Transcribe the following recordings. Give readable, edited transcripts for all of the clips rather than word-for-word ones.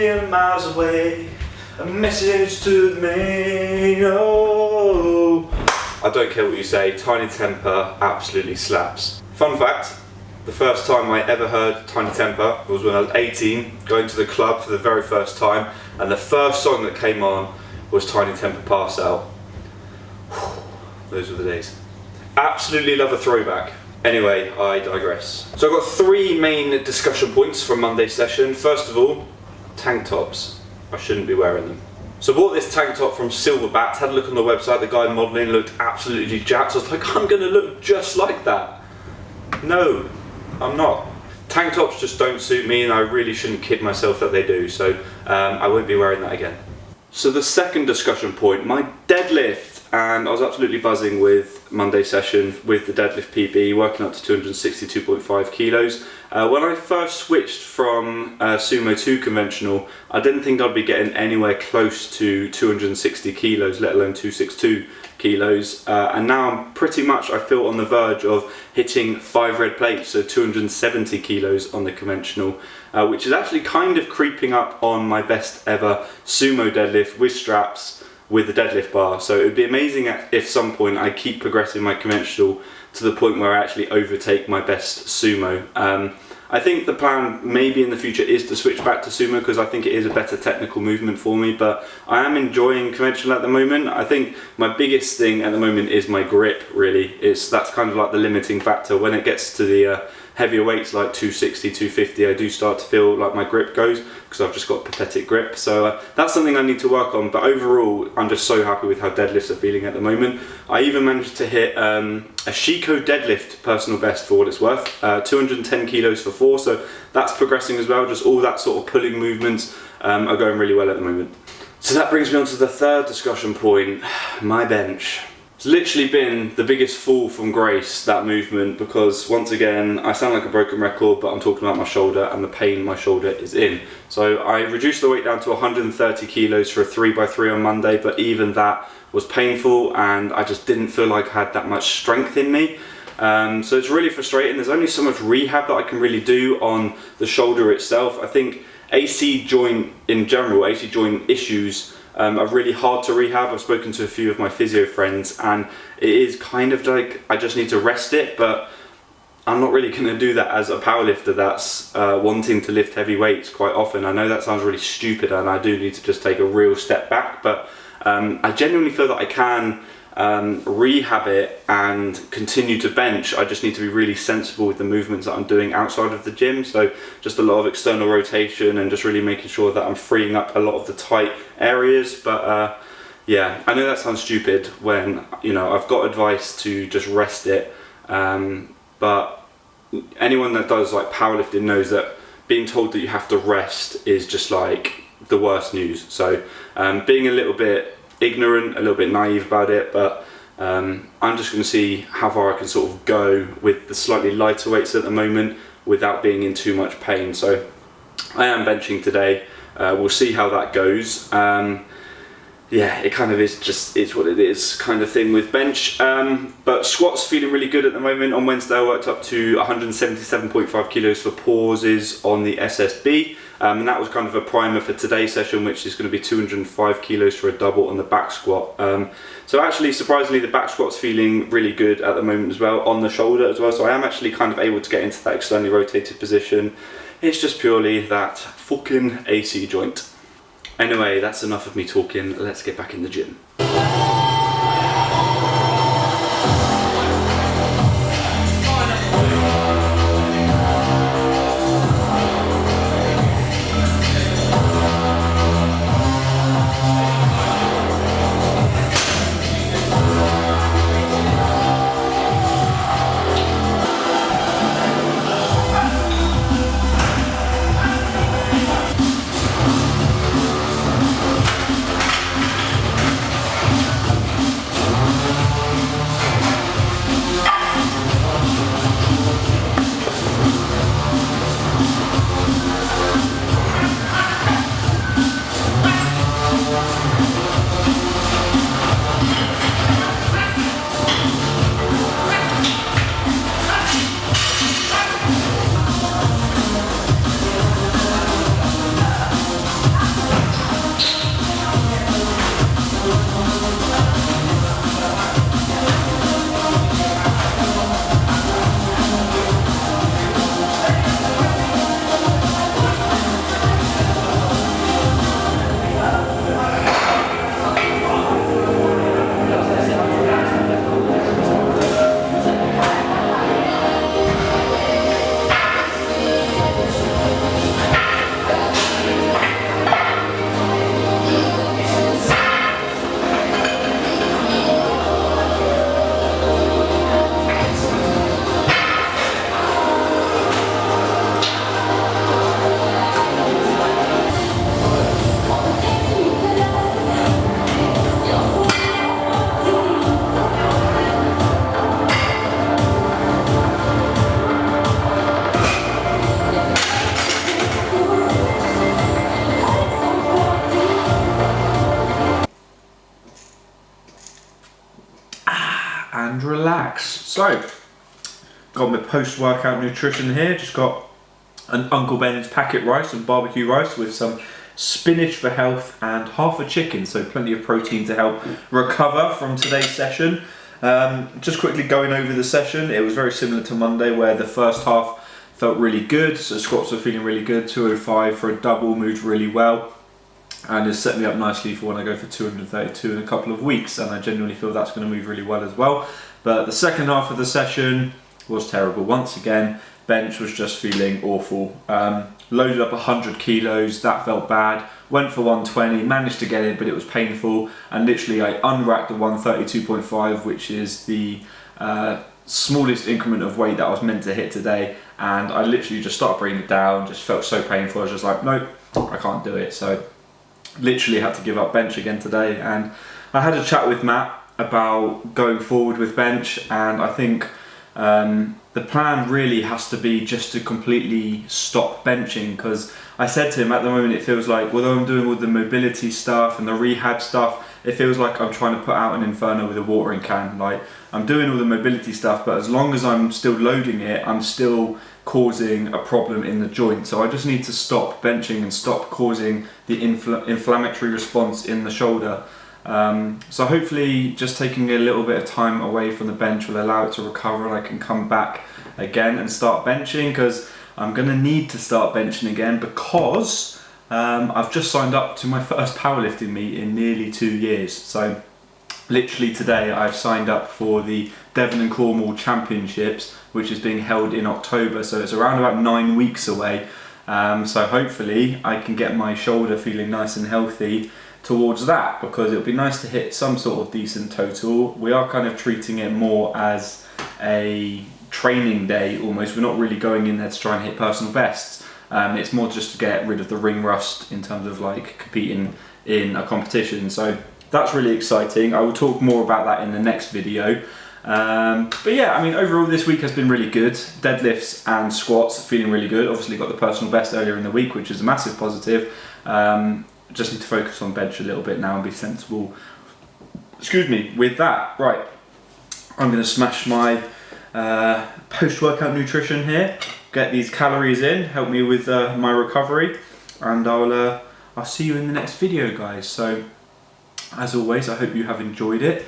million miles away, a message to me. Oh, I don't care what you say, Tiny Temper absolutely slaps. Fun fact, the first time I ever heard Tiny Temper was when I was 18, going to the club for the very first time, and the first song that came on was Tiny Temper Pass Out. Those were the days. Absolutely love a throwback. Anyway, I digress. So I've got three main discussion points from Monday's session. First of all, tank tops. I shouldn't be wearing them. So I bought this tank top from Silverbat, had a look on the website, the guy modelling looked absolutely jacked. So I was like, I'm gonna look just like that. No, I'm not. Tank tops just don't suit me, and I really shouldn't kid myself that they do, so I won't be wearing that again. So the second discussion point, my deadlift. And I was absolutely buzzing with Monday's session with the Deadlift PB, working up to 262.5 kilos. When I first switched from Sumo to Conventional, I didn't think I'd be getting anywhere close to 260 kilos, let alone 262 kilos. And now I'm pretty much, I feel, on the verge of hitting 5 red plates, so 270 kilos on the Conventional, which is actually kind of creeping up on my best ever Sumo deadlift with straps, with the deadlift bar. So it would be amazing if some point I keep progressing my Conventional to the point where I actually overtake my best Sumo. I think the plan maybe in the future is to switch back to Sumo, because I think it is a better technical movement for me, but I am enjoying Conventional at the moment. I think my biggest thing at the moment is my grip, really. That's kind of like the limiting factor. When it gets to the heavier weights like 260, 250, I do start to feel like my grip goes, because I've just got pathetic grip. So that's something I need to work on, but overall I'm just so happy with how deadlifts are feeling at the moment. I even managed to hit a Shiko deadlift personal best, for what it's worth, 210 kilos for 4, so that's progressing as well. Just all that sort of pulling movements are going really well at the moment. So that brings me on to the third discussion point, my bench. It's literally been the biggest fall from grace, that movement, because once again, I sound like a broken record, but I'm talking about my shoulder and the pain my shoulder is in. So I reduced the weight down to 130 kilos for a 3x3 on Monday, but even that was painful and I just didn't feel like I had that much strength in me. So it's really frustrating. There's only so much rehab that I can really do on the shoulder itself. I think AC joint in general, AC joint issues are really hard to rehab. I've spoken to a few of my physio friends and it is kind of like I just need to rest it, but I'm not really going to do that as a powerlifter that's wanting to lift heavy weights quite often. I know that sounds really stupid and I do need to just take a real step back, but I genuinely feel that I can rehab it and continue to bench. I just need to be really sensible with the movements that I'm doing outside of the gym, so just a lot of external rotation and just really making sure that I'm freeing up a lot of the tight areas. But yeah, I know that sounds stupid when, you know, I've got advice to just rest it, but anyone that does like powerlifting knows that being told that you have to rest is just like the worst news. So being a little bit ignorant, a little bit naive about it, but I'm just going to see how far I can sort of go with the slightly lighter weights at the moment without being in too much pain. So I am benching today. We'll see how that goes. Yeah, it kind of is just, it's what it is kind of thing with bench. But squats feeling really good at the moment. On Wednesday I worked up to 177.5 kilos for pauses on the SSB. And that was kind of a primer for today's session, which is going to be 205 kilos for a double on the back squat. So actually, surprisingly, the back squat's feeling really good at the moment as well, on the shoulder as well. So I am actually kind of able to get into that externally rotated position. It's just purely that fucking AC joint. Anyway, that's enough of me talking. Let's get back in the gym. and relax. So, got my post-workout nutrition here. Just got an Uncle Ben's packet rice and barbecue rice with some spinach for health and half a chicken, so plenty of protein to help recover from today's session. Just quickly going over the session, it was very similar to Monday where the first half felt really good, so squats were feeling really good, 205 for a double, moved really well, and it's set me up nicely for when I go for 232 in a couple of weeks, and I genuinely feel that's going to move really well as well. But the second half of the session was terrible. Once again, bench was just feeling awful. Loaded up 100 kilos, that felt bad. Went for 120, managed to get it, but it was painful. And literally I unracked the 132.5, which is the smallest increment of weight that I was meant to hit today. And I literally just started bringing it down, just felt so painful. I was just like, nope, I can't do it. So literally had to give up bench again today. And I had a chat with Matt about going forward with bench, and I think the plan really has to be just to completely stop benching, because I said to him at the moment it feels like, although I'm doing all the mobility stuff and the rehab stuff, it feels like I'm trying to put out an inferno with a watering can. Like, I'm doing all the mobility stuff, but as long as I'm still loading it, I'm still causing a problem in the joint. So I just need to stop benching and stop causing the inflammatory response in the shoulder. So hopefully just taking a little bit of time away from the bench will allow it to recover, and I can come back again and start benching, because I'm going to need to start benching again, because I've just signed up to my first powerlifting meet in nearly 2 years. So literally today I've signed up for the Devon and Cornwall Championships, which is being held in October, so it's around about 9 weeks away. So hopefully I can get my shoulder feeling nice and healthy towards that, because it would be nice to hit some sort of decent total. We are kind of treating it more as a training day almost. We're not really going in there to try and hit personal bests. It's more just to get rid of the ring rust in terms of like competing in a competition. So that's really exciting. I will talk more about that in the next video. But yeah, I mean, overall this week has been really good. Deadlifts and squats feeling really good. Obviously got the personal best earlier in the week, which is a massive positive. Just need to focus on bench a little bit now and be sensible, excuse me, with that. Right, I'm going to smash my post-workout nutrition here, get these calories in, help me with my recovery, and I'll see you in the next video, guys. So as always, I hope you have enjoyed it.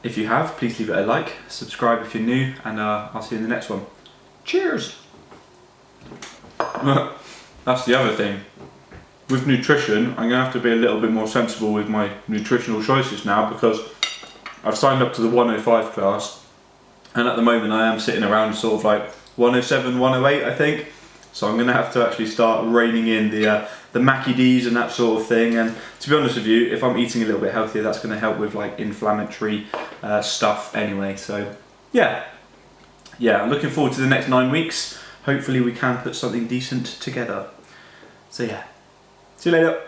If you have, please leave it a like, subscribe if you're new, and I'll see you in the next one. Cheers! That's the other thing. With nutrition, I'm going to have to be a little bit more sensible with my nutritional choices now, because I've signed up to the 105 class, and at the moment I am sitting around sort of like 107, 108 I think. So I'm going to have to actually start reining in the Mackie D's and that sort of thing. And to be honest with you, if I'm eating a little bit healthier, that's going to help with like inflammatory stuff anyway. So yeah, I'm looking forward to the next 9 weeks. Hopefully we can put something decent together. So yeah. See you later.